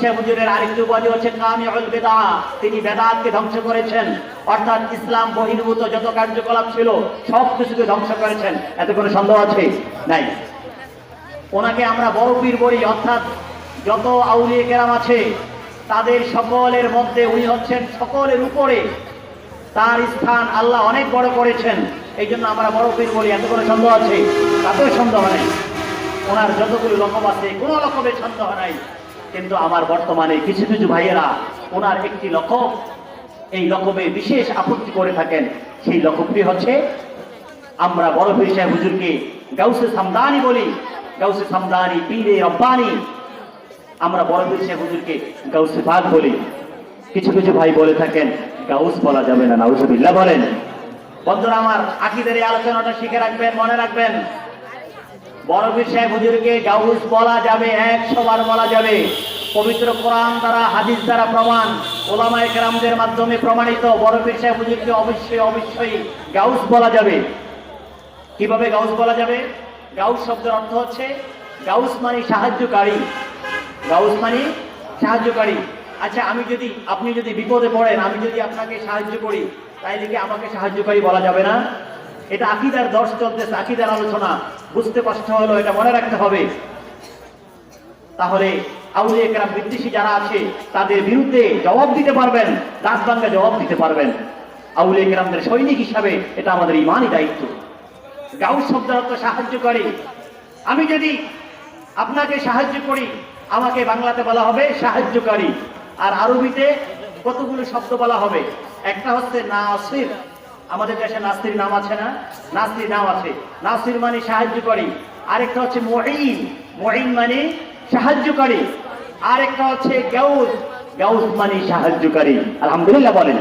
সাহেব হুজুরের আরেকটি উপাধি হচ্ছে কামিউল বিদআ। তিনি বেদাতকে ধ্বংস করেছেন, অর্থাৎ ইসলাম বহির্ভূত যত কার্যকলাপ ছিল সব কিছুকে ধ্বংস করেছেন। এতে কোনো সন্দেহ আছে? নাই। ওনাকে আমরা বড় পীর বলি, অর্থাৎ যত আউলিয়া কেরাম আছে তাদের সকলের মধ্যে উনি হচ্ছেন সকলের উপরে, তার স্থান আল্লাহ অনেক বড় করেছেন, এই জন্য আমরা বড় পীর বলি। এত কোনো সন্দেহ আছে? তাতেও সন্দেহ নাই। ওনার যতগুলো লকব আছে কোনো লকবের সন্দেহ নাই। কিন্তু আমার বর্তমানে কিছু কিছু ভাইয়েরা ওনার একটি লকব, এই লকবে বিশেষ আপত্তি করে থাকেন। সেই লকবটি হচ্ছে, আমরা বড় পীর সাহেব হুজুরকে গাউসে সামদানি বলি, গাউসে সামদানি পীরে রব্বানি। আমরা বড় পীর সাহেব হুজুরকে গাউসে পাক বলি। কিছু কিছু ভাই বলে থাকেন গাউস বলা যাবে না, নাউজুবিল্লাহ বলেন। বন্ধুরা আমার, আকীদার এই আলোচনাটা শিখে রাখবেন, মনে রাখবেন। বড় পীর সাহেব হুজুরকে গাউস বলা যাবে, 100 বার বলা যাবে। পবিত্র কোরআন দ্বারা, হাদিস দ্বারা প্রমাণ, ওলামায়ে কেরামদের মাধ্যমে প্রমাণিত। বড় পীর সাহেব হুজুরকে অবশ্যই অবশ্যই গাউস বলা যাবে। কিভাবে গাউস বলা যাবে? গাউস শব্দের অর্থ হচ্ছে, গাউস মানে সাহায্যকারী। গাউস মানে সাহায্যকারী। আচ্ছা, আপনি যদি বিপদে পড়েন, আমি যদি আপনাকে সাহায্য করি, তাইলে কি আমাকে সাহায্যকারী বলা যাবে না? এটা আকীদার দর্শ চলতেছে, আকীদার আলোচনা। বুঝতে কষ্ট হলো, এটা মনে রাখতে হবে। তাহলে আউলিয়া কেরাম বিদ্বেষী যারা আছে তাদের বিরুদ্ধে জবাব দিতে পারবেন, দাঁত ভাঙ্গা জবাব দিতে পারবেন। আউলিয়া কেরামদের সৈনিক হিসাবে এটা আমাদের ইমানি দায়িত্ব। গাউস শব্দের অর্থ সাহায্যকারী। আমি যদি আপনাকে সাহায্য করি, আমাকে বাংলাতে বলা হবে সাহায্যকারী। আর আরবিতে কতগুলো শব্দ বলা হবে? একটা হচ্ছে নাসির। আমাদের দেশে নাসির নাম আছে না? নাসির নাম আছে। নাসির মানে সাহায্যকারী। আরেকটা হচ্ছে মুঈন। মুঈন মানে সাহায্যকারী। আরেকটা হচ্ছে গাউস। গাউস মানে সাহায্যকারী। আলহামদুলিল্লাহ বলেন।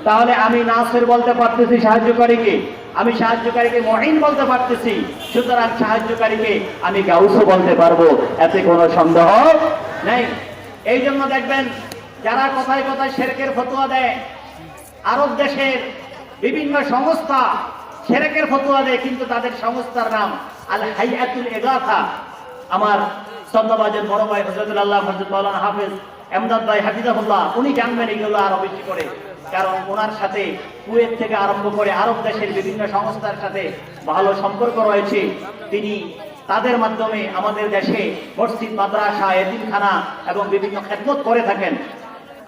তাহলে আমি নাসির বলতে পারতেছি সাহায্যকারীকে, আমি সাহায্যকারীকে মুঈন বলতে পারতেছি, সুতরাং সাহায্যকারীকে আমি গাউসও বলতে পারবো। এতে কোনো সন্দেহ নেই। এই জন্য দেখবেন যারা কথায় কথায় শিরকের ফতোয়া দেয়, আরব দেশের বিভিন্ন সংস্থা শিরকের ফতোয়া দেয়, কিন্তু তাদের সংস্থার নাম আল হাইয়াতুল ইগাথা। আমার সন্দেহবাজের বড় ভাই হযরতুল আল্লাহ হযরত মাওলানা হাফেজ এমদাদ ভাই হাফিজাহুল্লাহ, উনি জানবেন এগুলো আরো বেশি করে, কারণ ওনার সাথে কুয়েত থেকে আরম্ভ করে আরব দেশের বিভিন্ন সংস্থার সাথে ভালো সম্পর্ক রয়েছে। তিনি তাদের মাধ্যমে আমাদের দেশে মসজিদ, মাদ্রাসা, এতিমখানা এবং বিভিন্ন খেদমত করে থাকেন।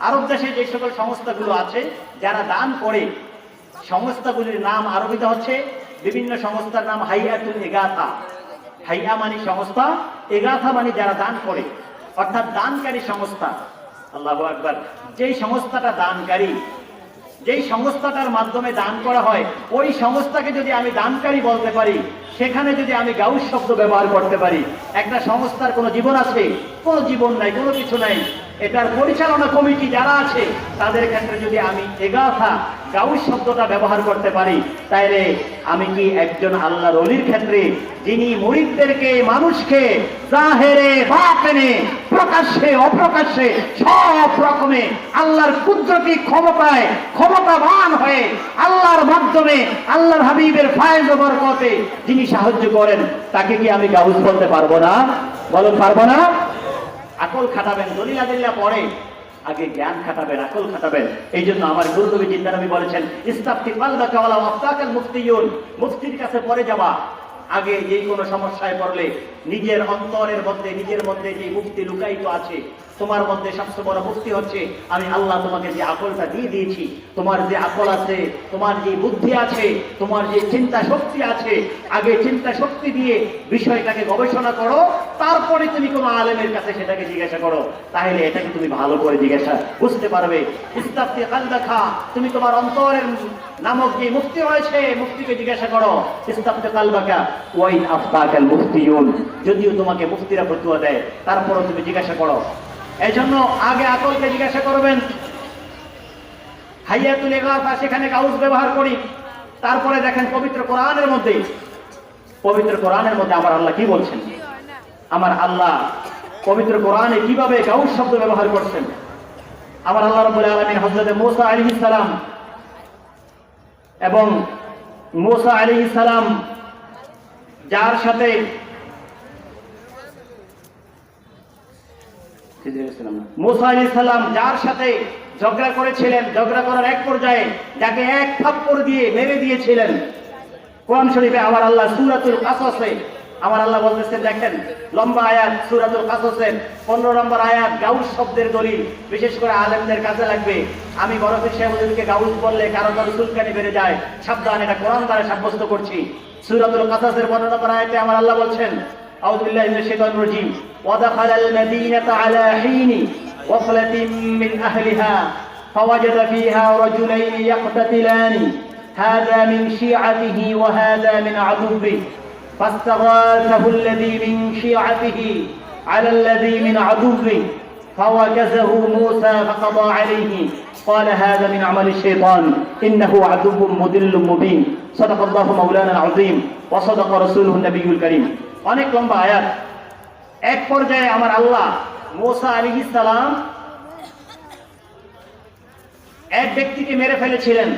আরব দেশে যে সকল সংস্থাগুলো আছে যারা দান করে, সংস্থাগুলির নাম আরবিতে হচ্ছে, বিভিন্ন সংস্থার নাম হাইয়াতুল ইগাথা। হাইয়া মানে সংস্থা, ইগাথা মানে যারা দান করে, অর্থাৎ দানকারী সংস্থা। আল্লাহু আকবার। যেই সংস্থাটা দানকারী, যেই সংস্থাটার মাধ্যমে দান করা হয়, ওই সংস্থাকে যদি আমি দানকারী বলতে পারি, সেখানে যদি আমি গাউস শব্দ ব্যবহার করতে পারি, একটা সংস্থার কোনো জীবন আছে? কোনো জীবন নাই, কোনো কিছু নাই। এটার পরিচালনা কমিটি যারা আছে তাদের ক্ষেত্রে যদি আমি ইগাথা, গাউস শব্দটা ব্যবহার করতে পারি, তাইলে আমি কি একজন আল্লাহর ওলির ক্ষেত্রে, যিনি মুরিদদেরকে, মানুষকে জাহেরে বাতিনে, প্রকাশ্যে অপ্রকাশ্যে সব রকমে আল্লাহর কুদরতি ক্ষমতায় ক্ষমতাবান হয়ে আল্লাহর মাধ্যমে আল্লাহর হাবিবের ফায়েজ ও বরকতে যিনি সাহায্য করেন, তাকে কি আমি গাউস বলতে পারবো না? বলুন, পারবো না? আকল খাটাবেন, দলিল আদিল্লাহ পড়ে, আগে জ্ঞান খাটাবেন, আকল খাটাবেন। এই জন্য আমার গুরুদেবী জিন্দা নবী বলেছেন, ইস্তাফতি কালবাকা ওয়ালা ওয়াফতাকাল মুফতিয়ুন। মুফতির কাছে পড়ে যাবা, আগে যেই কোনো সমস্যায় পড়লে নিজের অন্তরের মধ্যে, নিজের মধ্যে যে মুক্তি লুকায়িত আছে, তোমার মধ্যে সবচেয়ে বড় মুক্তি হচ্ছে আমি আল্লাহ তোমাকে যে আকলটা দিয়ে দিয়েছি, তোমার যে আকল আছে, তোমার যে বুদ্ধি আছে, তোমার যে চিন্তা শক্তি আছে, আগে চিন্তা শক্তি দিয়ে বিষয়টাকে গবেষণা করো, তারপরে তুমি কোনো আলেমের কাছে সেটাকে জিজ্ঞাসা করো, তাহলে এটাকে তুমি ভালো করে জিজ্ঞাসা বুঝতে পারবে। ইস্তাফতি কালবাকা, তুমি তোমার অন্তরের নামক যে মুক্তি রয়েছে, মুক্তিকে জিজ্ঞাসা করো। ইস্তাফতি কালবাকা ওয়াইন আফতাকাল মুফতিয়ুন, যদিও তোমাকে মুফতিরা ফতোয়া দেয়, তারপরও তুমি জিজ্ঞাসা করো। এই জন্য আগে আকলকে জিজ্ঞাসা করবেন। হাইয়াতুল ইগাথা, সেখানে গাউস ব্যবহার করি। তারপরে দেখেন পবিত্র কোরআনের মধ্যে, পবিত্র কোরআনের মধ্যে আমার আল্লাহ কি বলছেন? আমার আল্লাহ পবিত্র কোরআনে কিভাবে গাউস শব্দ ব্যবহার করছেন? আমার আল্লাহ রাব্বুল আলামিন হযরত মূসা আলাইহিস সালাম এবং মূসা আলাইহিস সালাম যার সাথে মুসা আলাইহিস সালাম যার সাথে ঝগড়া করেছিলেন, ঝগড়া করার এক পর্যায়ে যাকে এক থাপ্পড় দিয়ে মেরে দিয়েছিলেন, কোরআন শরীফে আমার আল্লাহ সূরাতুল কাসাসে আমার আল্লাহ বলতেছেন, দেখেন লম্বা আয়াত সূরাতুল কাসাসের 15 নম্বর আয়াত, গাউস শব্দের দলিল বিশেষ করে আলেমদের কাজে লাগবে। আমি বরফের সাহেবকে গাউস বললে কারো কারো চুলকানি বেড়ে যায়, সাবধান, এটা কোরআন দ্বারা সাব্যস্ত করছি। সূরাতুল কাসাসের 15 নম্বর আয়াতে আমার আল্লাহ বলছেন, আউযু বিল্লাহি মিনাশ শাইতানির রাজীম, ওয়া দাখালাল মাদীনাতা আলা হিনি ওয়াফলাতিন মিন আহলিহা ফাওয়াজাদা ফীহা রাজুলাইনি ইয়াকতাতিলানি হাযা মিন শিআতিহি ওয়া হাযা মিন আদুবিহি فاستغاثه الذي من شيعته على الذي من عدوه فوكزه موسى فقضى عليه قال هذا من عمل الشيطان إنه عدو مضل مبين صدق الله مولانا العظيم وصدق رسوله النبي الكريم। অনেক লম্বা আয়াত। এক পর্যায়ে আমার আল্লাহ মুসা আলাইহিস সালাম এক ব্যক্তিকে মেরে ফেলেছিলেন।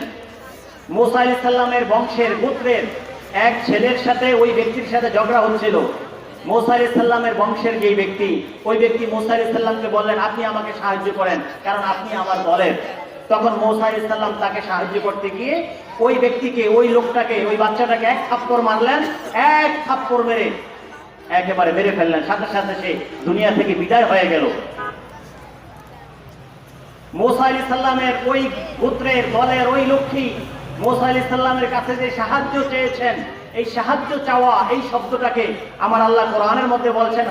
মুসা আলাইহিস সালামের বংশের গোত্রের এক ছেলের সাথে ওই ব্যক্তির সাথে ঝগড়া হচ্ছিল। মুসা আলাইহিস সালামের বংশের যেই ব্যক্তি, ওই ব্যক্তি মুসা আলাইহিস সালামকে বললেন, আপনি আমাকে সাহায্য করেন, কারণ আপনি আমার দলের। তখন মুসা আলাইহিস সালাম তাকে সাহায্য করতে গিয়ে ওই ব্যক্তিকে, ওই লোকটাকে, ওই বাচ্চাটাকে এক থাপ্পড় মারলেন। এক থাপ্পড় মেরে একেবারে মেরে ফেললেন, সাথে সাথে সে দুনিয়া থেকে বিদায় হয়ে গেল। মুসা আলাইহিস সালামের ওই গোত্রের দলের ওই লক্ষ্মী মুসা আলাইহিস সালামের কাছে যে সাহায্য চেয়েছেন, এই সাহায্য চাওয়া এই শব্দটাকে আমার আল্লাহ কোরআনের মধ্যে বলছেন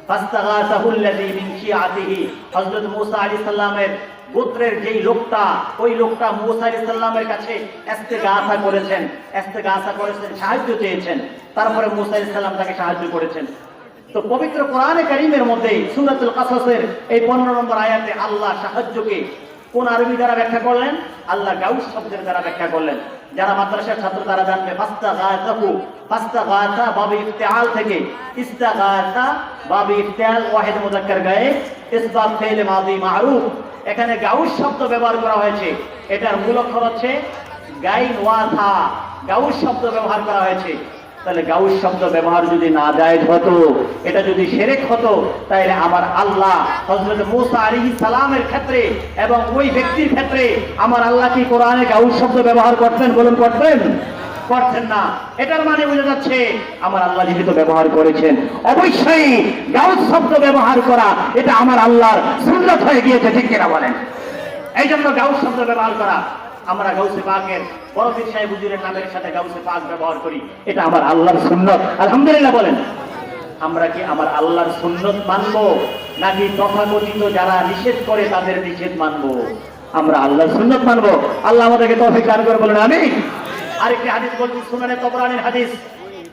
ফাস্তাগাসাহুল্লাযী মিন শিআতিহি। হযরত মুসা আলাইহিস সালামের গোত্রের যেই লোকটা, ওই লোকটা মুসা আলাইহিস সালামের কাছে ইস্তেগাসা করেছেন, সাহায্য চেয়েছেন। তারপরে মুসা আলাইহিস সালাম তাকে সাহায্য করেছেন। তো পবিত্র কোরআনে কারীমের মধ্যে সূরাতুল কাসাসের এই 15 নম্বর আয়াতে আল্লাহ সাহায্যকে কোন আরবি দ্বারা ব্যাখ্যা করলেন? আল্লাহ গাউস শব্দের দ্বারা ব্যাখ্যা করলেন। যারা মাদ্রাসার ছাত্র তারা জানবে, ফাস্তাগাসা বাবে ইফতিআল থেকে, ইস্তাগাসা বাবে ইফতিআল ওয়াহিদ মুযাক্কার গায়েব, ইসবাত ফেল মাদি মারুফ। এখানে গাউস শব্দ ব্যবহার করা হয়েছে। এটার মূল অক্ষর হচ্ছে গাইন ওয়াথা, গাউস শব্দ ব্যবহার করা হয়েছে। তাহলে গাউস শব্দ ব্যবহার যদি না জায়েজ হতো, এটা যদি শিরক হতো, তাহলে আমার আল্লাহ হযরত মুসা আলাইহিস সালামের ক্ষেত্রে এবং ওই ব্যক্তির ক্ষেত্রে আমার আল্লাহ কি কোরআনে গাউস শব্দ ব্যবহার করতেন? বলুন, করতেন? করতেন না। এটার মানে বোঝা যাচ্ছে আমার আল্লাহ যেহেতু ব্যবহার করেছেন, অবশ্যই গাউস শব্দ ব্যবহার করা এটা আমার আল্লাহর সুন্নাত হয়ে গিয়েছে, ঠিক কিনা বলেন? এই জন্য গাউস শব্দ ব্যবহার করা, আমরা গাউসে পাকের বরফির সাহেব হুজুরের নামের সাথে গাউসে পাক ব্যবহার করি, এটা আমার আল্লাহর সুন্নত। আলহামদুলিল্লাহ বলেন। আমরা কি আমার আল্লাহর সুন্নত মানবো, নাকি তথাকথিত যারা নিষেধ করে তাদের নিষেধ মানবো? আমরা আল্লাহর সুন্নত মানবো। আল্লাহ আমাদেরকে তৌফিক দান করে, বলেন আমিন। আরেকটি হাদিস বলছি, সুনানে তবরানির হাদিস।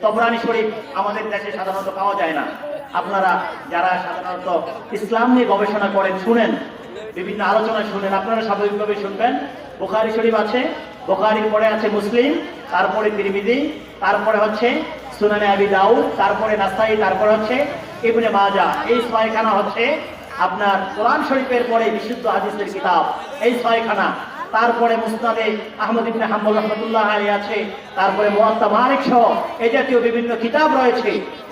তবরানি শরীফ আমাদের দেশে সাধারণত পাওয়া যায় না। আপনারা যারা সাধারণত ইসলাম নিয়ে গবেষণা করেন, শুনেন, বিভিন্ন আলোচনা শুনেন, আপনারা স্বাভাবিকভাবে শুনবেন। বুখারী শরীফ আছে, বুখারীর পরে আছে মুসলিম, তারপরে তিরমিজি, তারপরে হচ্ছে সুনানে আবি দাউদ, তারপরে নাসাই, তারপরে হচ্ছে ইবনে মাজাহ। এই ছয়খানা হচ্ছে আপনার কোরআন শরীফের পরে বিশুদ্ধ হাদিসের কিতাব, এই ছয়খানা। তারপরে মুসনাদে আহমদ ইবনে হাম্বল রাহমাতুল্লাহ আলাইহি আছে, তারপরে মুওয়াত্তা মালিক সহ এই জাতীয় বিভিন্ন কিতাব রয়েছে।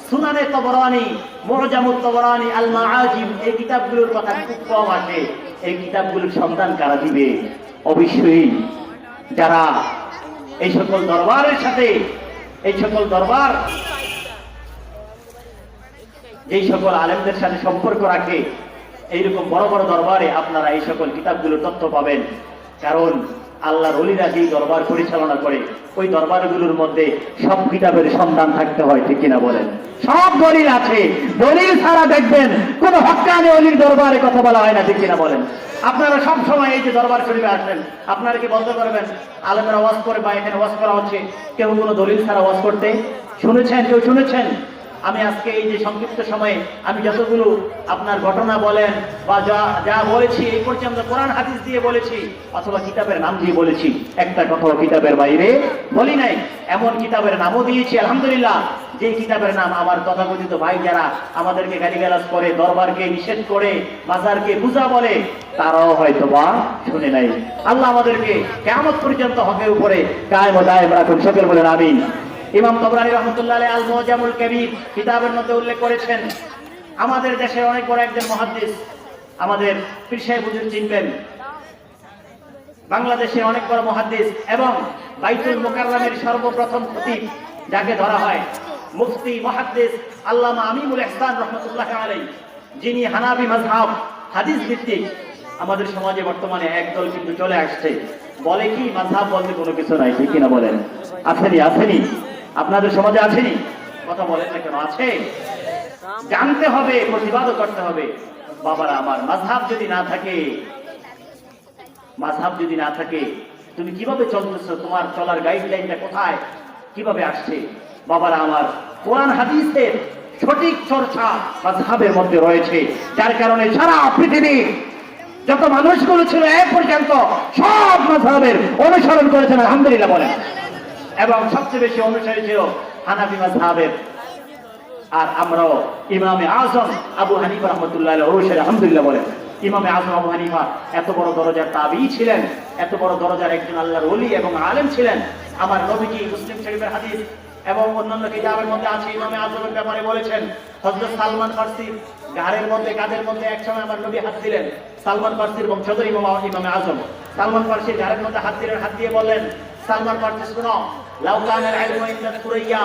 সুনানে তবরানি, মুআজামুত তবরানি, আল মাআজিম, এই কিতাবগুলোর কথা খুব কম আছে। এই কিতাবগুলোর সন্ধান কারা দিবে? অবশ্যই যারা এই সকল দরবারের সাথে, এই সকল দরবার যেই সকল আলেমদের সাথে সম্পর্ক রাখে, এইরকম বড় বড় দরবারে আপনারা এই সকল কিতাবগুলোর তথ্য পাবেন। কারণ আল্লাহর ওলিরা যেই দরবার পরিচালনা করে, ওই দরবারগুলোর মধ্যে সব কিতাবের সন্ধান থাকতে হয়, ঠিক কিনা বলেন? সব দলিল আছে, দলিল ছাড়া দেখবেন কোন হক্কানি ওলির দরবারে কথা বলা হয় না, ঠিক কিনা বলেন? আপনারা সব সময় এই যে দরবার শরীফে আসেন, আপনারা কি বলতে পারবেন আলেমরা ওয়াজ করে বা এখানে ওয়াজ করা হচ্ছে কেউ কোনো দলিল ছাড়া ওয়াজ করতে শুনেছেন? কেউ শুনেছেন? আমি আজকে এই যে সংক্ষিপ্ত সময়ে আমি যতগুলো আপনার ঘটনা বলেন বা যা বলেছি, এই পর্যন্ত কোরআন হাদিস দিয়ে বলেছি অথবা কিতাবের নাম দিয়ে বলেছি, একটা কথাও কিতাবের বাইরে বলি নাই। এমন কিতাবের নামও দিয়েছি আলহামদুলিল্লাহ, যে কিতাবের নাম আমার তথাকথিত ভাই যারা আমাদেরকে গালিগালাজ করে, দরবারকে নিষেধ করে, মাজারকে পূজা বলে, তারাও হয়তো বা শুনে নাই। আল্লাহ আমাদেরকে কিয়ামত পর্যন্ত হকের উপরে কায়েম ও দায়েম রাখুন, সকল বলেন আমিন। ইমাম তবরানী রাহমাতুল্লাহ আলাইহি আল মুআজামুল কাবীর কিতাবের মধ্যে উল্লেখ করেছেন, আমাদের দেশের অনেক বড় একজন মুহাদ্দিস, আমাদের পীর সাহেব হুজুর চিনবেন, বাংলাদেশের অনেক বড় মুহাদ্দিস এবং বাইতুল মুকাররমের সর্বপ্রথম খতিব যাকে ধরা হয় মুফতি মুহাদ্দিস আল্লামা আমিনুল ইহসান রাহমাতুল্লাহি আলাইহি, যিনি হানাফি মাযহাব হাদিস ভিত্তিক। আমাদের সমাজে বর্তমানে একদল কিন্তু চলে আসছে, বলে কি মাযহাব বলতে কোনো কিছু নাই, ঠিক কিনা বলেন? আসেনি আপনাদের সমাজে আসেনি? কথা বলেন না কেন? আছে। জানতে হবে, প্রতিবাদও করতে হবে। বাবারা আমার, মাযহাব যদি না থাকে তুমি কিভাবে চলতেছো? তোমার চলার গাইডলাইনটা কোথায়, কিভাবে আসছে? বাবারা আমার, কোরআন হাদিসের সঠিক চর্চা মাযহাবের মধ্যে রয়েছে, যার কারণে সারা পৃথিবী যত মানুষগুলো ছিল এ পর্যন্ত সব মাযহাবের অনুসরণ করেছেন, আলহামদুলিল্লাহ বলেন। এবং সবচেয়ে বেশি অনুসারী ছিল হানাফি মাযহাবের। আর আমরাও ইমামে আযম আবু হানিফা রাহমাতুল্লাহ আলাইহি অনুসারী, আলহামদুলিল্লাহ বলেন। ইমামে আযম আবু হানিফা এত বড় দরজার তাবী ছিলেন, এত বড় দরজার একজন আল্লাহর ওলি এবং আলেম ছিলেন। আমার নবীজি মুসলিম শরীফের হাদিস এবং অন্যান্য কিতাবের মধ্যে আছে, ইমামে আযমের ব্যাপারে বলেছেন, হযরত সালমান ফারসি ঘাড়ের মধ্যে, কাঁধের মধ্যে একসময় আমার নবী হাত দিলেন। সালমান ফারসির বংশধর ইমামে আযম সালমান ফারসির ঘাড়ের মধ্যে হাত দিলেন, হাত দিয়ে বললেন, সালমান ফারসি শুনো, লাউ কানাল ইলমু ইনদা সুরাইয়া,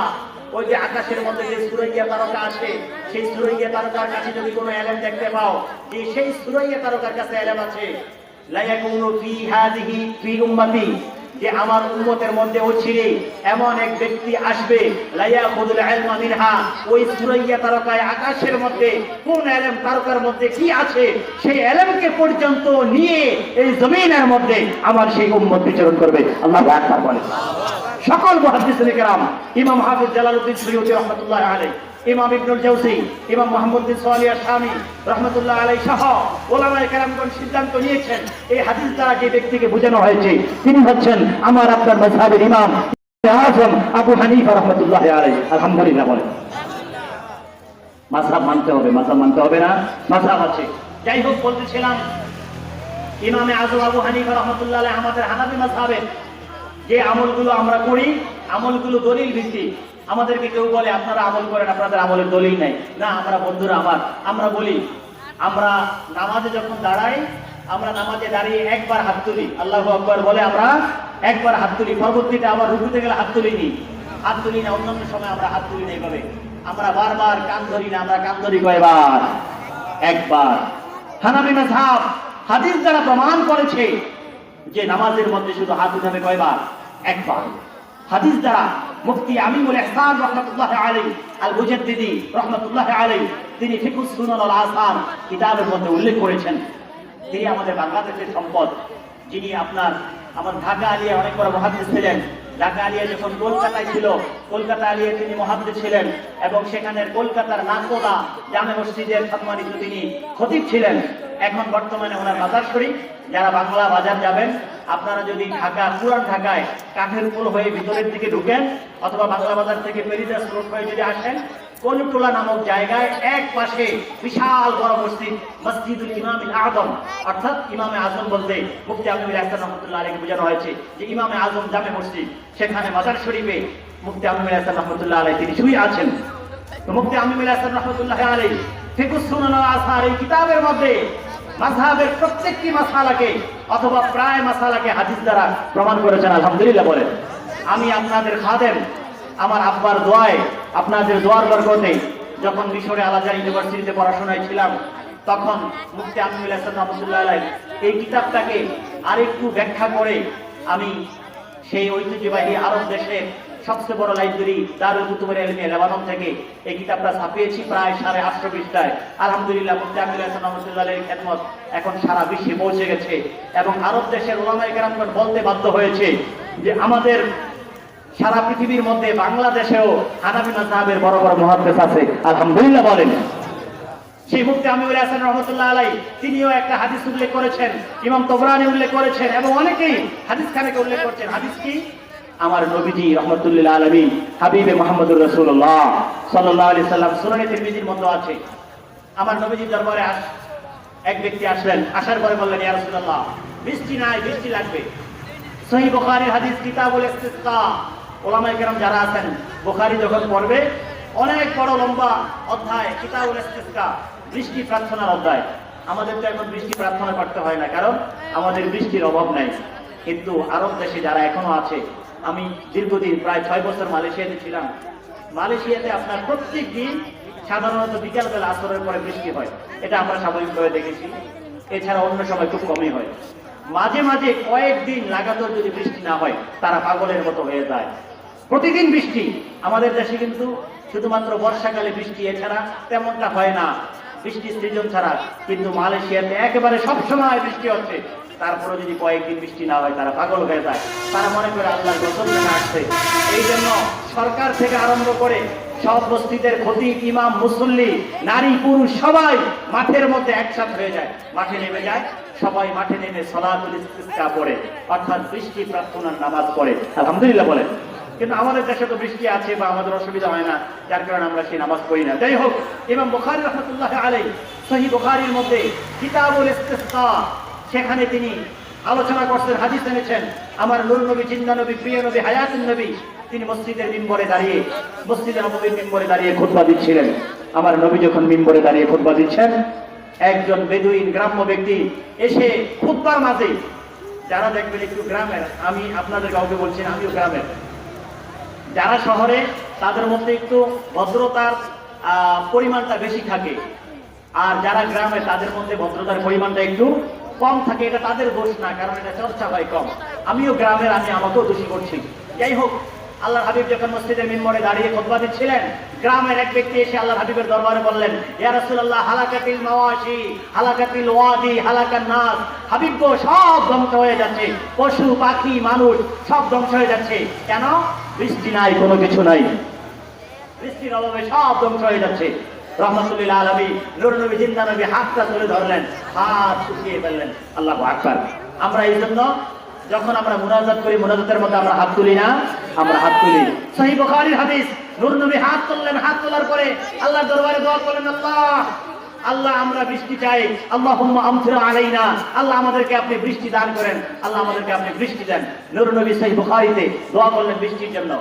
ওই যে আকাশের মধ্যে যে সুরাইয়া তারকা আছে, সেই সুরাইয়া তারকার কাছে যদি কোনো ইলম দেখতে পাও, যে সেই সুরাইয়া তারকার কাছে ইলম আছে, লা ইয়াকুনু ফি হাযিহি ফি উম্মতি, যে আমার উম্মতের মধ্যে অচিরে এমন এক ব্যক্তি আসবে, লা ইয়াখুযুল ইলমা মিনহা, ওই সুরাইয়া তারকায় আকাশের মধ্যে কোন ইলম তারকার মধ্যে কি আছে সেই ইলমকে পর্যন্ত নিয়ে এই জমিনের মধ্যে আমার সেই উম্মত বিচরণ করবে। আল্লাহু আকবার বলেন। সকল মুহাদ্দিসিনে কেরাম, ইমাম হাফিজ জালালউদ্দিন সুয়ুতী রাহমাতুল্লাহি আলাইহি, ইমাম ইবনুল জাওজি, ইমাম মুহাম্মদ বিন সালিহ আশ-শামী রাহমাতুল্লাহি আলাইহি সহ উলামায়ে কেরামগণ সিদ্ধান্ত নিয়েছেন, এই হাদিস দ্বারা যে ব্যক্তিকে বোঝানো হয়েছে তিনি হচ্ছেন আমার আপনার মাযহাবের ইমাম আযম আবু হানিফা রাহমাতুল্লাহি আলাইহি। আলহামদুলিল্লাহ বলেন। মাযহাব মানতে হবে না? মাযহাব আছে। যাই হোক, বলতেছিলাম ইমামে আযম আবু হানিফা রাহমাতুল্লাহি আলাইহি আমাদের হানাফি মাযহাবের যে আমলগুলো আমরা করি, আমলগুলো দলিল ভিত্তিক। আমাদেরকে কেউ বলে আপনারা আমল করেন, আপনাদের আমলের দলিল নাই। না, আমরা বন্ধুরা আমার, আমরা বলি, আমরা নামাজে যখন দাঁড়াই, আমরা নামাজে দাঁড়িয়ে একবার হাত তুলি, আল্লাহু আকবার বলে আমরা একবার হাত তুলি, পরবর্তীতে আবার রুকুতে গেলে হাত তুলি না। অন্যান্য সময় আমরা হাত তুলি না। এইভাবে আমরা বারবার কান ধরি না, আমরা কান ধরি কয়বার? একবার। হানাফি মাযহাব হাদিস দ্বারা প্রমাণ করেছে যে নামাজের মধ্যে শুধু হাত উঠাবে কয়বার? একবার। হাদিস দ্বারা মুফতি আমিনুল ইহসান রাহমাতুল্লাহি আলাইহি আল মুজাদ্দিদি রাহমাতুল্লাহি আলাইহি, তিনি ফিকহুস সুনান ওয়াল আসার কিতাবের মধ্যে উল্লেখ করেছেন, তিনি আমাদের বাংলাদেশের সম্পদ, যিনি আমার ঢাকা আলিয়া অনেক বড় মুহাদ্দিস ছিলেন। ঢাকা আলিয়া যখন কলকাতায় ছিল, কলকাতা আলিয়া তিনি মুহাদ্দিস ছিলেন এবং সেখানের কলকাতার নাকোদা জামে মসজিদের সম্মানিত তিনি খতিব ছিলেন। এখন বর্তমানে ওনার মাজার শরীফ, যারা বাংলা বাজার যাবেন, আপনারা যদি ঢাকা, পুরান ঢাকায় কাঠের পুল হয়ে ভিতরের দিকে ঢুকেন অথবা বাংলা বাজার থেকে পেরিদাস রোড হয়ে যদি আসেন, কলুটোলা নামক জায়গায় এক পাশে বিশাল বড় মসজিদ, মসজিদুল ইমামিল আযম, অর্থাৎ ইমামে আযম বলতে মুফতি আমিনুল ইহসান রাহমাতুল্লাহি আলাইহি বোঝানো হয়েছে যে ইমামে আযম জামে মসজিদ, সেখানে মাজার শরীফে মুফতি আমিনুল ইহসান রাহমাতুল্লাহি আলাইহি তিনি শুয়ে আছেন। তো মুফতি আমিনুল ইহসান রাহমাতুল্লাহি আলাইহি ফিকহুস সুনান ওয়াল আসার এই কিতাবের মধ্যে মাযহাবের প্রত্যেকটি মাসালাকে অথবা প্রায় মাসালাকে হাদিস দ্বারা প্রমাণ করেছেন। আলহামদুলিল্লাহ বলেন। আমি আপনাদের খাদেম, আমার আব্বার দোয়ায়, আপনাদের দোয়ার বরকতে যখন মিশরে আল আজহার ইউনিভার্সিটিতে পড়াশোনায় ছিলাম, তখন মুফতি আমিনুল ইহসান রাহমাতুল্লাহি আলাইহি এই কিতাবটাকে আরেকটু ব্যাখ্যা করে আমি সেই ঐতিহ্যবাহী আরব দেশের সবচেয়ে বড় লাইব্রেরি দারুল কুতুবের ইলমে লেবানন থেকে এই কিতাবটা ছাপিয়েছি প্রায় 850 পৃষ্ঠায়। আলহামদুলিল্লাহ, মুফতি আমিনুল ইহসান রাহমাতুল্লাহি আলাইহির খেদমত এখন সারা বিশ্বে পৌঁছে গেছে এবং আরব দেশের উলামায়ে কেরামগণ বলতে বাধ্য হয়েছে যে আমাদের সারা পৃথিবীর মধ্যে বাংলাদেশেও হানাফি মাযহাবের বড় বড় মুহাদ্দিস আছে। আলহামদুলিল্লাহ বলেন। সেই মুফতি আমিনুল ইহসান রাহমাতুল্লাহি আলাইহি তিনিও একটা হাদিস উল্লেখ করেছেন, ইমাম তাবরানী উল্লেখ করেছেন এবং অনেকেই হাদিস খানাকে উল্লেখ করেছেন। হাদিস কি? আমার নবীজি রাহমাতুল্লিল আলামিন হাবিবে মুহাম্মদুর রাসূলুল্লাহ সাল্লাল্লাহু আলাইহি সাল্লাম সুনানে তিরমিজির মধ্যে আছে। আমার নবীজির দরবারে এক ব্যক্তি আসলেন, আসার পরে বললেন, ইয়া রাসূলুল্লাহ, বৃষ্টি নাই, বৃষ্টি লাগবে। সহিহ বুখারীর হাদিস কিতাবুল ইস্তিসকা, উলামায়ে কেরাম যারা আছেন বুখারী যখন পড়বে অনেক বড় লম্বা অধ্যায় কিতাবুল ইস্তিসকা, বৃষ্টি প্রার্থনার অধ্যায়। আমাদের তো এখন বৃষ্টি প্রার্থনা করতে হয় না, কারণ আমাদের বৃষ্টির অভাব নাই। কিন্তু আরব দেশে যারা এখনো আছে, আমি দীর্ঘদিন প্রায় 6 বছর মালয়েশিয়াতে ছিলাম। মালয়েশিয়াতে আপনার প্রত্যেক দিন সাধারণত বিকালবেলা আসরের পরে বৃষ্টি হয়, এটা আমরা স্বাভাবিকভাবে দেখেছি। এছাড়া অন্য সময় খুব কমই হয়। মাঝে মাঝে কয়েকদিন লাগাতার যদি বৃষ্টি না হয়, তারা পাগলের মতো হয়ে যায়। প্রতিদিন বৃষ্টি আমাদের দেশে, কিন্তু শুধুমাত্র বর্ষাকালে বৃষ্টি, এছাড়া তেমনটা হয় না, বৃষ্টির সিজন ছাড়া। কিন্তু মালয়েশিয়াতে একেবারে সবসময় বৃষ্টি হচ্ছে, তারপরে যদি কয়েকদিন বৃষ্টি না হয় তারা পাগল হয়ে যায়। তারা মনে করে আল্লাহর গজব নেমে আসছে। এই জন্য সরকার থেকে আরম্ভ করে সব মসজিদের খতিব, ইমাম, মুসল্লি, নারী পুরুষ সবাই মাঠের মধ্যে একসাথ হয়ে যায়, মাঠে নেমে যায়। সবাই মাঠে নেমে সালাতুল ইস্তিসকা পড়ে, অর্থাৎ বৃষ্টি প্রার্থনার নামাজ পড়ে। আলহামদুলিল্লাহ বলেন। কিন্তু আমাদের দেশে তো বৃষ্টি আছে বা আমাদের অসুবিধা হয় না, যার কারণে আমরা সেই নামাজ পড়ি না। যাই হোক, ইমাম বুখারী রাহমাতুল্লাহ আলাইহি সহিহ বুখারীর মধ্যে কিতাবুল ইস্তিসকা, সেখানে তিনি আলোচনা করছেন, হাদিস এনেছেন। আমার নূর নবী, জিন্দা নবী, প্রিয় নবী, হায়াতুন নবী, তিনি মসজিদের মিম্বরে দাঁড়িয়ে, মসজিদে নববীর মিম্বরে দাঁড়িয়ে খুতবা দিচ্ছিলেন। আমার নবী যখন মিম্বরে দাঁড়িয়ে খুতবা দিচ্ছেন, একজন বেদুইন গ্রাম্য ব্যক্তি এসে খুতবার মাঝে, যারা দেখবেন একটু গ্রামের, আমি আপনাদের কাউকে বলছি না, আমিও গ্রামের, যারা শহরে তাদের মধ্যে একটু ভদ্রতার পরিমাণটা বেশি থাকে, আর যারা গ্রামে তাদের মধ্যে ভদ্রতার পরিমাণটা একটু কম থাকে। এটা তাদের দোষ না, কারণ এটা চর্চা হয় কম। আমিও গ্রামের, আমি আমাকেও দোষী করছি। যাই হোক, আল্লাহর হাবিব যখন মসজিদের মিম্বরে দাঁড়িয়ে খুতবা দিচ্ছিলেন, গ্রামের এক ব্যক্তি এসে আল্লাহর হাবিবের দরবারে বললেন, ইয়া রাসূলুল্লাহ, হালাকাতিল মাওয়াশি, হালাকাতিল ওয়াদি, হালাকান নাস। হাবিব গো, সব ধ্বংস হয়ে যাচ্ছে, পশু পাখি মানুষ সব ধ্বংস হয়ে যাচ্ছে। কেন? বৃষ্টি নাই, কোনো কিছু নাই, বৃষ্টির অভাবে সব ধ্বংস হয়ে যাচ্ছে। রহমাতুল আলামিন নূর নবী, জিন্দা নবী হাতটা তুলে ধরলেন, হাত শুকিয়ে ফেললেন। আল্লাহু আকবার। আমরা এই জন্য যখন আমরা মুনাজাত করি, মুনাজাতের মধ্যে আমরা হাত তুলি না, আমরা হাত তুলি। সহিহ বুখারীর হাদিস, নূর নবী হাত তুললেন, হাত তোলার পরে আল্লাহর দরবারে দোয়া করলেন, আল্লাহ আমরা বৃষ্টি চাই, আল্লাহুম্মা আমতির আলাইনা, আল্লাহ আমাদেরকে আপনি বৃষ্টি দান করেন, আল্লাহ আমাদেরকে আপনি বৃষ্টি দেন। নূর নবী সহিহ বুখারীতে দোয়া করলেন বৃষ্টির জন্য।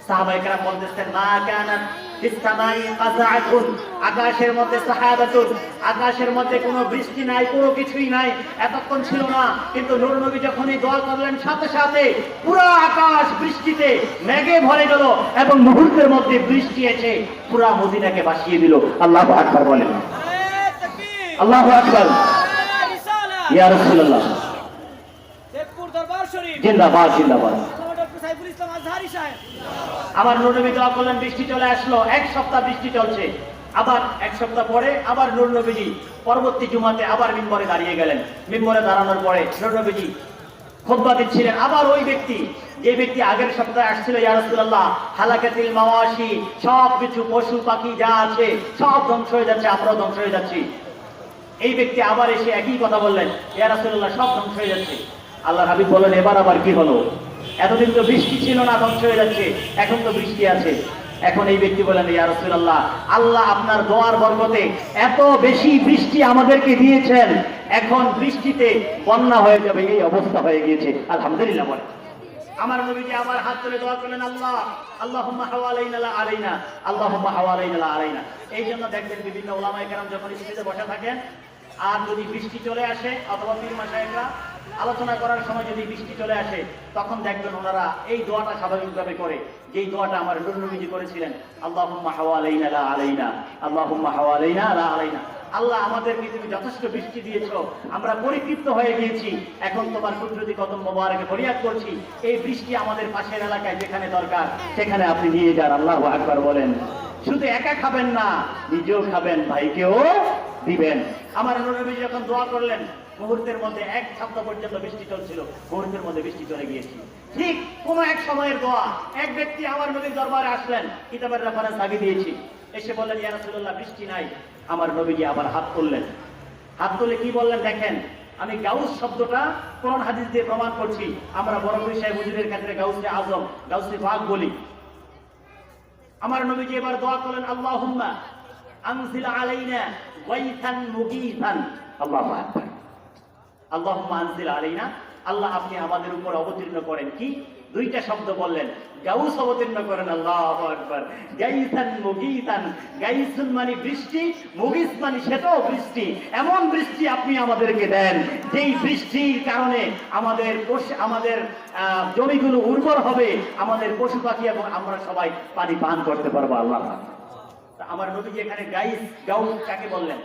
সাহাবায়ে কেরাম বলতেছেন, মা কানাত ফিস সামাই কাযাআতুন, আকাশের মধ্যে সাহাবাতুন, আকাশের মধ্যে কোনো বৃষ্টি নাই, কোনো কিছুই নাই, এতক্ষণ ছিল না। কিন্তু নূর নবী যখনই দোয়া করলেন, সাথে সাথে পুরো আকাশ বৃষ্টিতে মেঘে ভরে গেল, এবং মুহূর্তের মধ্যে বৃষ্টি এসে পুরো মদিনাকে ভাসিয়ে দিল। আল্লাহু আকবার বলেন, আল্লাহু আকবার। ইয়া রাসূলুল্লাহ, দেবপুর দরবার শরীফ জিন্দাবাদ, জিন্দাবাদ। আমার নূর নবী দোয়া করলেন, বৃষ্টি চলে আসলো। এক সপ্তাহ বৃষ্টি চলছে। আবার এক সপ্তাহ পরে আবার নূর নবীজি পরবর্তী জুমাতে আবার মিম্বরে দাঁড়িয়ে গেলেন। মিম্বরে দাঁড়ানোর পরে নূর নবীজি খুতবা দিচ্ছিলেন। আবার ওই ব্যক্তি, যে ব্যক্তি আগের সপ্তাহে আসছিল, ইয়া রাসূলুল্লাহ, হালাকাতিল মাওয়াশি, সব কিছু পশু পাখি যা আছে সব ধ্বংস হয়ে যাচ্ছে, আমরাও ধ্বংস হয়ে যাচ্ছি। এই ব্যক্তি আবার এসে একই কথা বললেন, ইয়া রাসূলুল্লাহ, সব ধ্বংস হয়ে যাচ্ছে। আল্লাহর হাবিব বললেন, এবার আবার কি হলো? এতদিন তো বৃষ্টি ছিল না, ধ্বংস হয়ে যাচ্ছে, এখন তো বৃষ্টি আছে। এখন এই ব্যক্তি বলেন, ইয়া রাসূলুল্লাহ, আল্লাহ আপনার দোয়ার বরকতে এত বেশি বৃষ্টি আমাদেরকে দিয়েছেন, এখন বৃষ্টিতে বন্যা হয়ে যাবে, এই অবস্থা হয়ে গিয়েছে। আলহামদুলিল্লাহ বলে। আমার নবীজি আবার হাত তুলে দোয়া করলেন, আল্লাহুম্মা হাওয়ালাইনা লা আলাইনা, আল্লাহুম্মা হাওয়ালাইনা লা আলাইনা। এই জন্য দেখবেন বিভিন্ন উলামায়ে কেরাম যখন স্টেজে বসে থাকেন, আর যদি বৃষ্টি চলে আসে, অথবা পীর মাশায়েখরা আলোচনা করার সময় যদি বৃষ্টি চলে আসে, তখন দেখবেন ওনারা এই দোয়াটা স্বাভাবিকভাবে করে, যেই দোয়াটা আমার নূর নবীজি করেছিলেন, আল্লাহুম্মা হাওয়ালাইনা লা আলাইনা, আল্লাহুম্মা হাওয়ালাইনা লা আলাইনা। আল্লাহ আমাদেরকে তুমি যথেষ্ট বৃষ্টি দিয়েছো, আমরা পরিতৃপ্ত হয়ে গিয়েছি, এখন তোমার কুদরতি কদম মোবারকে ফরিয়াদ করছি, এই বৃষ্টি আমাদের পাশের এলাকায় যেখানে দরকার সেখানে আপনি নিয়ে যান। আল্লাহু আকবার বলেন। শুধু একা খাবেন না, নিজেও খাবেন, ভাইকেও দিবেন। আমার নূর নবীজি যখন দোয়া করলেন, মুহূর্তের মধ্যে, এক সপ্তাহ পর্যন্ত বৃষ্টি চলছিল, মুহূর্তের মধ্যে বৃষ্টি চলে গিয়েছে। ঠিক কোন এক সময়ের দোয়া, এক ব্যক্তি আমার নবীর দরবারে আসলেন, কিতাবের রেফারেন্স আগে দিয়েছি, এসে বললেন, ইয়া রাসূলুল্লাহ, বৃষ্টি নাই। আমার নবীজি আবার হাত তুললেন। হাত তুলে কি বললেন দেখেন, আমি গাউস শব্দটা কোরআন হাদিস দিয়ে প্রমাণ করছি। আমরা বড় সাহেব হুজুরের ক্ষেত্রে গাউসে আজম, গাউসে পাক বলি। আমার নবীজি এবার দোয়া করলেন, আল্লাহুম্মা আনজিল আলাইনা গায়থান মুগীথান। আল্লাহু আকবার। আল্লাহুম্মা আনজিল আলাইনা, আল্লাহ আপনি আমাদের উপর অবতীর্ণ করেন কি? দুইটা শব্দ বললেন, গাউস অবতীর্ণ করেন। আল্লাহু আকবার। গাইসান মুগীতান, গাইসুন মানে বৃষ্টি, মুগীস মানে সেটাও বৃষ্টি। এমন বৃষ্টি আপনি আমাদেরকে দেন যেই বৃষ্টির কারণে আমাদের জমিগুলো উর্বর হবে, আমাদের পশু পাখি এবং আমরা সবাই পানি পান করতে পারবো। আল্লাহ, আমার নবীজি এখানে গাউস কাকে বললেন?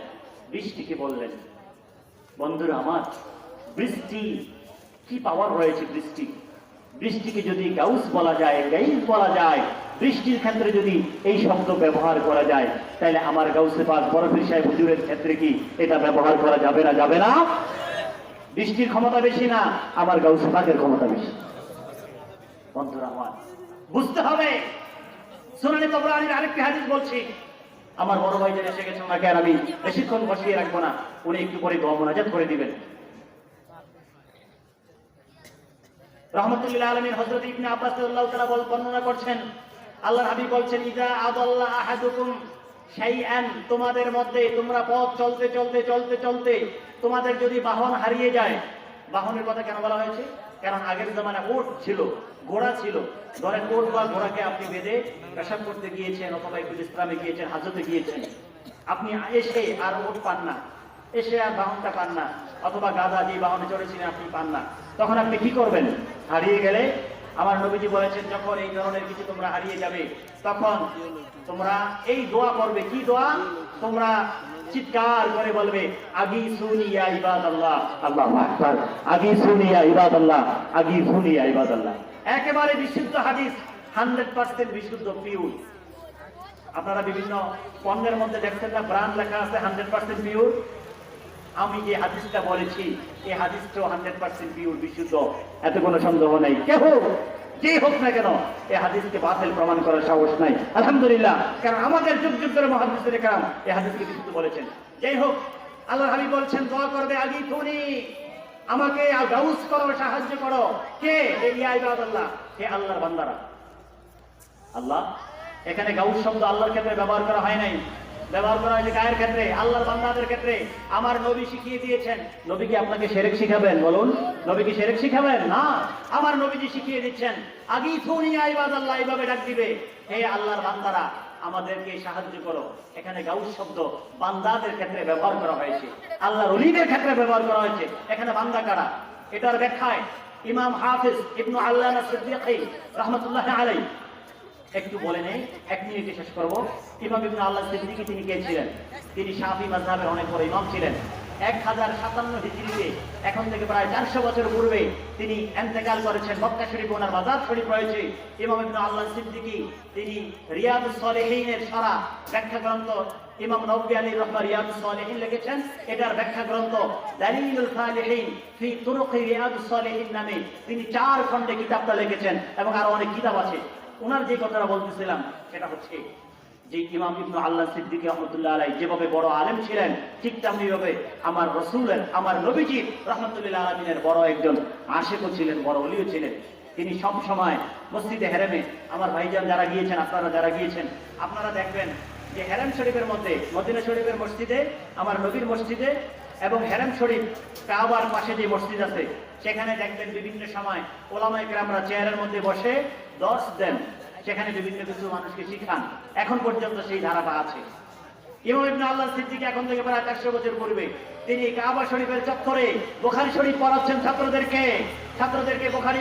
বৃষ্টিকে বললেন। বন্ধুরা আমার, বৃষ্টি কি পাওয়ার রয়েছে? বৃষ্টিকে যদি গাউস বলা যায়, গাইস বলা যায়, বৃষ্টির ক্ষেত্রে যদি এই শব্দ ব্যবহার করা যায়, তাহলে আমার গাউসে পাক বড় পীর সাহেব হুজুরের ক্ষেত্রে কি এটা ব্যবহার করা যাবে না? যাবে না? বৃষ্টির ক্ষমতা বেশি না, আমার গাউসে পাকের ক্ষমতা বেশি। বন্ধুরা আমার, বুঝতে হবে। সুনানে তাবরানীর আরেকটি হাদিস বলছি। আমার বড় ভাই যারা এসে গেছে, ওনাকে আর আমি বেশিক্ষণ বসিয়ে রাখবো না, উনি একটু পরে দোয়া মুনাজাত করে দিবেন। রহমতুল্লাহ আলামিন হযরত ইবনে আব্বাস রাদিয়াল্লাহু তাআলা বর্ণনা করছেন, আল্লাহর হাবিব বলছেন, ইযা আদাল্লা আহাদুকুম শাইআন, তোমাদের মধ্যে তোমরা পথ চলতে চলতে চলতে চলতে তোমাদের যদি বাহন হারিয়ে যায়। বাহনের কথা কেন বলা হয়েছে? কারণ আগের জামানায় ওট ছিল, ঘোড়া ছিল। ধরেন ওট বা ঘোড়াকে আপনি বেঁধে পেশাব করতে গিয়েছেন, অথবা একটু বিশ্রামে গিয়েছেন, হাজতে গিয়েছেন, আপনি এসে আর ওট পান না, এসে আর বাহনটা পান না, অথবা গাধা যে বাহনে চড়েছিলেন আপনি পান না, তখন আপনি কি করবেন? হারিয়ে গেলে আমার নবীজি বলেছেন, যখন এই ধরনের কিছু তোমরা হারিয়ে যাবে, তখন তোমরা এই দোয়া করবে। কি দোয়া? তোমরা চিৎকার করে বলবে, আগিসুনি ইয়া ইবাদাল্লাহ। আল্লাহু আকবার। আগিসুনি ইয়া ইবাদাল্লাহ, আগিসুনি ইয়া ইবাদাল্লাহ। একেবারে বিশুদ্ধ হাদিস, 100% বিশুদ্ধ, পিওর। আপনারা বিভিন্ন পণ্যের মধ্যে দেখছেন না, ব্র্যান্ড লেখা আছে 100% পিওর। আমি যে হাদিসটা বলেছি, এই হাদিসটাও 100% পিওর, বিশুদ্ধ, এত কোনো সন্দেহ নাই। কেউ যে হোক না কেন এই হাদিসকে বাতিল প্রমাণ করার সাহস নাই, আলহামদুলিল্লাহ। কারণ আমাদের যুগ যুগ ধরে মুহাদ্দিসিনে কেরাম এই হাদিসকে বিশুদ্ধ বলেছেন। যাই হোক, আল্লাহর হাবিব বলছেন, দোয়া করবে, আগিথুনি, আমাকে গাউস করো, সাহায্য করো। কে? ইয়া ইবাদাল্লাহ, হে আল্লাহর বান্দারা। আল্লাহ, এখানে গাউস শব্দ আল্লাহর ক্ষেত্রে ব্যবহার করা হয় নাই, ব্যবহার করা হয়েছে গায়ের ক্ষেত্রে, আল্লাহর বান্দাদের ক্ষেত্রে। আমার নবী শিখিয়ে দিয়েছেন। নবী কি আপনাকে শিরক শিখাবেন? বলুন, নবী কি শিরক শিখাবেন? না, আমার নবীজি শিখিয়ে দিচ্ছেন, আগিথুনি ইয়া ইবাদাল্লাহ, এইভাবে ডাক দিবে, হে আল্লাহর বান্দারা, আমাদেরকে সাহায্য করো। এখানে গাউস শব্দ বান্দাদের ক্ষেত্রে ব্যবহার করা হয়েছে, আল্লাহর ওলিদের ক্ষেত্রে ব্যবহার করা হয়েছে। এখানে বান্দা কারা? এটার ব্যাখ্যায় ইমাম হাফিজ ইবনু আল্লামা সিদ্দিকী রাহমাতুল্লাহি আলাইহি একটু বলে নেই, 1 মিনিটে শেষ করবো। ইমাম ইবনে আল্লাহ সিদ্দিকী তিনি কে ছিলেন? তিনি শাফি মাযহাবের অনেক বড় ইমাম ছিলেন। 1057 হিজরিতে, এখন থেকে প্রায় 400 বছর পূর্বে তিনি ইন্তেকাল করেছেন। মক্কা শরীফ ওনার মাজার শরীফ রয়েছে। ইমাম ইবনে আল্লাহ সিদ্দিকী তিনি রিয়াদুস সালিহিনের সারা ব্যাখ্যা গ্রন্থ ইমাম নববী আলাইহির রহমাহ রিয়াদুস সালিহিন লিখেছেন। এটার ব্যাখ্যা গ্রন্থ দালিলুল ফালিহিন ফি তুরুকি রিয়াদুস সালিহিন নামে তিনি 4 খণ্ডে কিতাবটা লিখেছেন, এবং আরো অনেক কিতাব আছে। ওনার যে কথাটা বলতেছিলাম সেটা হচ্ছে যে ইমাম ইবনে আল্লাহ সিদ্দিকী রাহমাতুল্লাহ আলাইহি যেভাবে বড় আলেম ছিলেন, ঠিক তেমনিভাবে আমার রাসূলের, আমার নবীজি রাহমাতুল্লাহ আলামিনের বড় একজন আশিকও ছিলেন, বড় ওলিও ছিলেন। তিনি সব সময় মসজিদে হেরেমে, আমার ভাইজান যারা গিয়েছেন, আপনারা যারা গিয়েছেন, আপনারা দেখবেন যে হেরেম শরীফের মধ্যে, মদিনা শরীফের মসজিদে, আমার নবীর মসজিদে এবং হেরেম শরীফ কাবার পাশে যে মসজিদ আছে, সেখানে দেখবেন বিভিন্ন সময় ওলামায়ে কেরামরা চেয়ারের মধ্যে বসে দর্স দেন, সেখানে বিভিন্ন কিছু মানুষকে শিখান। এখন পর্যন্ত সেই ধারাটা আছে। ইমাম ইবনে আল্লাহ সিদ্দিকী এখন থেকে প্রায় 400 বছর পূর্বে তিনি কাবা শরীফের চত্বরে বুখারী শরীফ পড়াচ্ছেন ছাত্রদেরকে বুখারী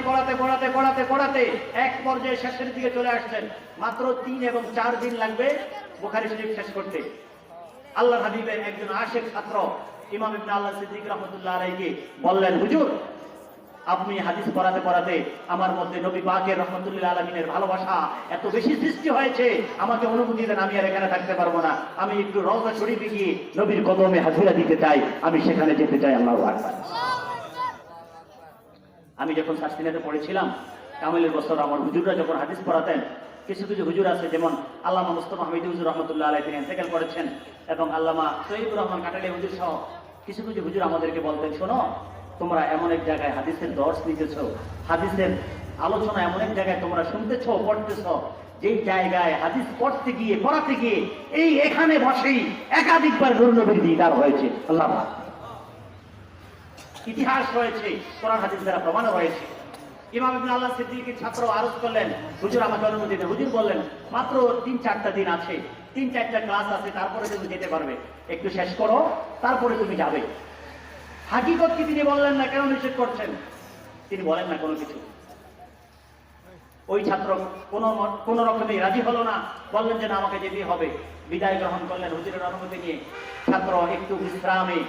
পড়াতে এক পর্যায়ে শেষের দিকে চলে আসছেন। মাত্র 3 এবং 4 দিন লাগবে বুখারী শরীফ শেষ করতে। আল্লাহর হাবিবের একজন আশিক ছাত্র ইমাম ইবনে আল্লাহ সিদ্দিকী রাহমাতুল্লাহ আলাইহি বললেন, হুজুর, আপনি হাদিস পড়াতে আমার মধ্যে নবী পাকের রাহমাতুল্লাহ আলামিনের ভালোবাসা এত বেশি সৃষ্টি হয়েছে, আমাকে অনুমতি দেন, আমি আর এখানে থাকতে পারবো না, আমি একটু রওজা শরীফে গিয়ে নবীর কদমে হাজিরা দিতে চাই, আমি সেখানে যেতে চাই। আল্লাহু আকবার। আমি যখন শাস্তিনাতে পড়েছিলাম, কামিলের বছর আমার হুজুররা যখন হাদিস পড়াতেন, কিছু কিছু হুজুর আছে, যেমন আল্লামা মুস্তাফা হামিদ হুজুর রাহমাতুল্লাহ আলাইহি তিনি ইন্তেকাল করেছেন, এবং আল্লামা তৈয়বুর রহমান কাটালি হুজুর সহ কিছু কিছু হুজুর আমাদেরকে বলতেন, শোনো, তোমরা এমন এক জায়গায় হাদিসের দর্শ নিতেছ, হাদিসের আলোচনা এমন এক জায়গায় তোমরা শুনতেছ, পড়তেছ, যেই জায়গায় হাদিস পড়াতে গিয়ে এখানে বসেই একাধিকবার নূর নবীর দিদার হয়েছে। আল্লাহ, ইতিহাস রয়েছে, কোরআন হাদিস দ্বারা প্রমাণ রয়েছে। ইমাম ইবনে আল্লাহ সিদ্দিকীর ছাত্র আরজ করলেন, হুজুর আমাকে অনুমতি দেন। হুজুর বললেন, মাত্র 3-4টা দিন আছে, 3-4টা ক্লাস আছে, তারপরে তুমি যেতে পারবে, একটু শেষ করো, তারপরে তুমি যাবে। হাকিকত কি তিনি বললেন না, কেন নিষেধ করছেন? তিনি বলেন না কোনো কিছু। ওই ছাত্র কোন রকমে রাজি হলো না, বললেন যে না, আমাকে যেতেই হবে। বিদায় গ্রহণ করলেন হুজুরের অনুমতি নিয়ে। ছাত্র একটু বিশ্রামে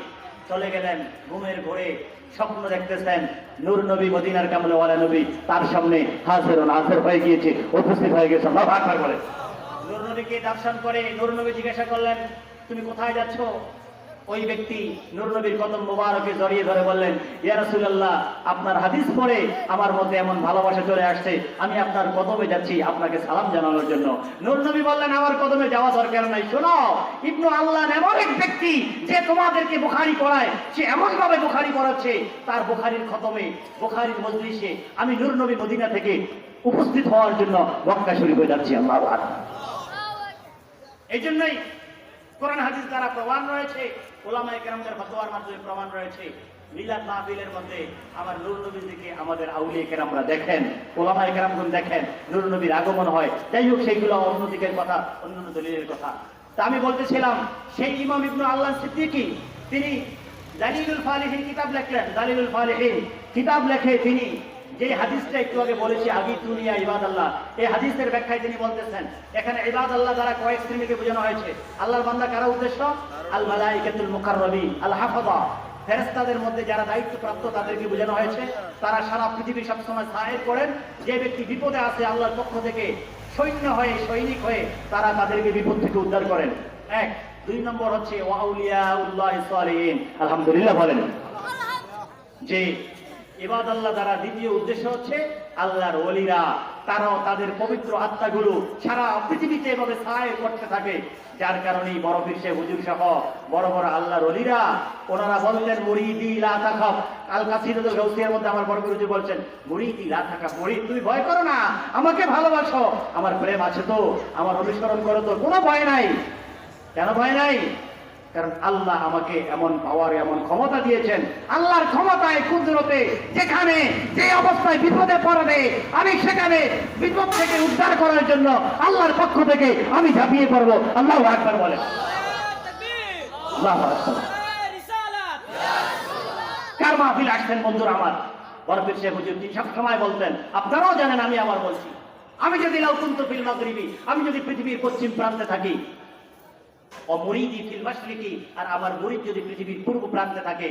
চলে গেলেন। ঘুমের ঘোরে স্বপ্ন দেখতেছেন নূর নবী, মদিনার কামলেওয়ালা নবী তার সামনে হাজির হয়ে গিয়েছে, উপস্থিত হয়ে গেছে। আল্লাহু আকবার বলে। নূর নবীকে দর্শন করে নূর নবী জিজ্ঞাসা করলেন, তুমি কোথায় যাচ্ছ? ওই ব্যক্তি নূর নবীর কদম মোবারকে জড়িয়ে ধরে বললেন, ইয়া রাসূলুল্লাহ, আপনার হাদিস পড়ে আমার মধ্যে এমন ভালোবাসা চলে আসছে, আমি আপনার কদমে যাচ্ছি আপনাকে সালাম জানানোর জন্য। নূর নবী বললেন, আমার কদমে যাওয়া দরকার নাই। শোনো, ইবনু আল্লাহ এমন এক ব্যক্তি যে তোমাদেরকে বুখারী পড়ায়, সে এমন ভাবে বুখারী পড়াচ্ছে, তার বুখারীর খতমে, বুখারীর মজলিসে আমি নূর নবী মদিনা থেকে উপস্থিত হওয়ার জন্য মক্কা শরীফে যাচ্ছি। আল্লাহু আকবার। এই জন্যই কোরআন হাদিস দ্বারা প্রমাণ রয়েছে, উলামায়ে কেরামদের ফতোয়ার মাধ্যমে প্রমাণ রয়েছে, মিলাদ মাহফিলের মধ্যে আমার নূর নবীর দিকে আমাদের আউলিয়া কেরামরা দেখেন, উলামায়ে কেরামগণ দেখেন, নূর নবীর আগমন হয়। যাই হোক, সেইগুলো অন্য দিকের কথা, অন্যান্য দলিলের কথা। তা আমি বলতেছিলাম, সেই ইমাম ইবনে আল্লাহ সিদ্দিকী তিনি দালিলুল ফালিহিন কিতাব লেখলেন। দালিলুল ফালিহিন কিতাব লেখে তিনি যে হাদিসটা একটু আগে বলেছি, আগি দুনিয়া ইবাদাল্লাহ, এই হাদিসের ব্যাখ্যায় তিনি বলতেছেন, এখানে ইবাদাল্লাহ দ্বারা কয়েক শ্রেণীকে বোঝানো হয়েছে। আল্লাহর বান্দা কারা উদ্দেশ্য? আল মালাইকাতুল মুকাররাবিন, আল হাফাযা, ফেরেশতাদের মধ্যে যারা দায়িত্বপ্রাপ্ত তাদেরকে বোঝানো হয়েছে। তারা সারা পৃথিবী সবসময় সাহায্য করেন। যে ব্যক্তি বিপদে আছে, আল্লাহর পক্ষ থেকে সৈন্য হয়ে, সৈনিক হয়ে তারা তাদেরকে বিপদ থেকে উদ্ধার করেন। 1। 2 নম্বর হচ্ছে ওয়া আউলিয়াউল্লাহিস সালিহিন। আলহামদুলিল্লাহ বলেন যে ইবাদাল্লাহ দ্বারা দ্বিতীয় উদ্দেশ্য হচ্ছে আল্লাহর ওলিরা, তারাও তাদের পবিত্র আত্মাগুলো সারা পৃথিবীতে এভাবে সাহায্য করতে থাকে। যার কারণেই বড় পীর সাহেব হুজুর সহ বড় বড় আল্লাহর ওলিরা, ওনারা বলতেন মুরিদি লা তাখাফ। আল কাসিদাতুল গাউসিয়ার মধ্যে আমার বড় পীর হুজুর বলছেন, মুরিদি লা তাখাফ, মুরিদ তুমি ভয় করো না, আমাকে ভালোবাসো, আমার প্রেম আছে তো, আমার অনুসরণ করো তো, কোনো ভয় নাই। কেন ভয় নাই? কারণ আল্লাহ আমাকে এমন পাওয়ার, এমন ক্ষমতা দিয়েছেন। আল্লাহর ক্ষমতায়, কুদরতে, যেখানে যে অবস্থায় বিপদে পড়বে, আমি সেখানে বিপদ থেকে উদ্ধার করার জন্য আল্লাহর পক্ষ থেকে আমি ঝাঁপিয়ে পড়বো। আল্লাহু আকবার বলেন। আল্লাহু আকবার। কার মাহফিল আসছেন বন্ধুরা আমার? বড় পীর সাহেব হুজুর তিনি সব সময় বলতেন, আপনারাও জানেন, আমি আবার বলছি, আমি যদি লাউ কুনতু ফিল মাগরিবি, আমি যদি পৃথিবীর পশ্চিম প্রান্তে থাকি, ও মুরিদি ফিল মাশরিকি, আর আমার মুরিদ যদি পৃথিবীর পূর্ব প্রান্তে থাকে,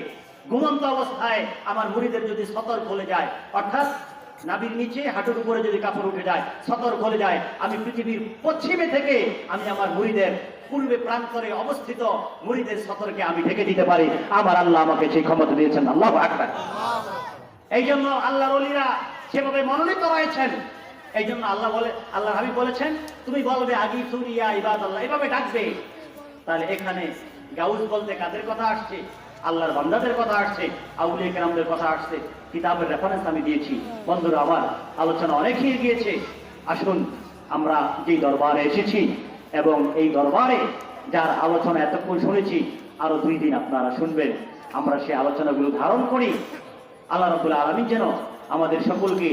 ঘুমন্ত অবস্থায় আমার মুরিদের যদি সতর খুলে যায়, অর্থাৎ নাভির নিচে হাঁটুর উপরে যদি কাপড় উঠে যায়, সতর খুলে যায়, আমি পৃথিবীর পশ্চিমে থেকে আমি আমার মুরিদের পূর্বে প্রান্তরে অবস্থিত মুরিদের সতরকে আমি ঢেকে দিতে পারি। আমার আল্লাহ আমাকে সেই ক্ষমতা দিয়েছেন। আল্লাহু আকবার। এই জন্য আল্লাহর ওলিরা সেভাবে মনোনীত রয়েছেন। এই জন্য আল্লাহ বলে, আল্লাহর হাবিব বলেছেন, তুমি বলবে আগি সুরিয়া ইবাদাল্লাহ, এভাবে ডাকবে। তাহলে এখানে গাউস বলতে কাদের কথা আসছে? আল্লাহর বান্দাদের কথা আসছে, আউলিয়া কেরামদের কথা আসছে। কিতাবের রেফারেন্স আমি দিয়েছি। বন্ধুরা আমার, আলোচনা অনেক হয়ে গিয়েছে। আসুন আমরা যেই দরবারে এসেছি এবং এই দরবারে যার আলোচনা এতক্ষণ শুনেছি, আরো 2 দিন আপনারা শুনবেন, আমরা সেই আলোচনাগুলো ধারণ করি। আল্লাহ রাব্বুল আলামিন যেন আমাদের সকলকে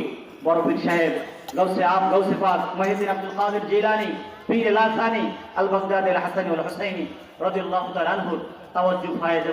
বড় পীর সাহেব গাউসে আম, গাউসে পাক মুহিউদ্দিন আব্দুল কাদের জিলানী, পীর লাসানী, আল বাগদাদি, আল হাসানী ওয়াল হুসাইনী রাদিয়াল্লাহু তাআলা আনহু তাওয়াজ্জুহ ফায়েজ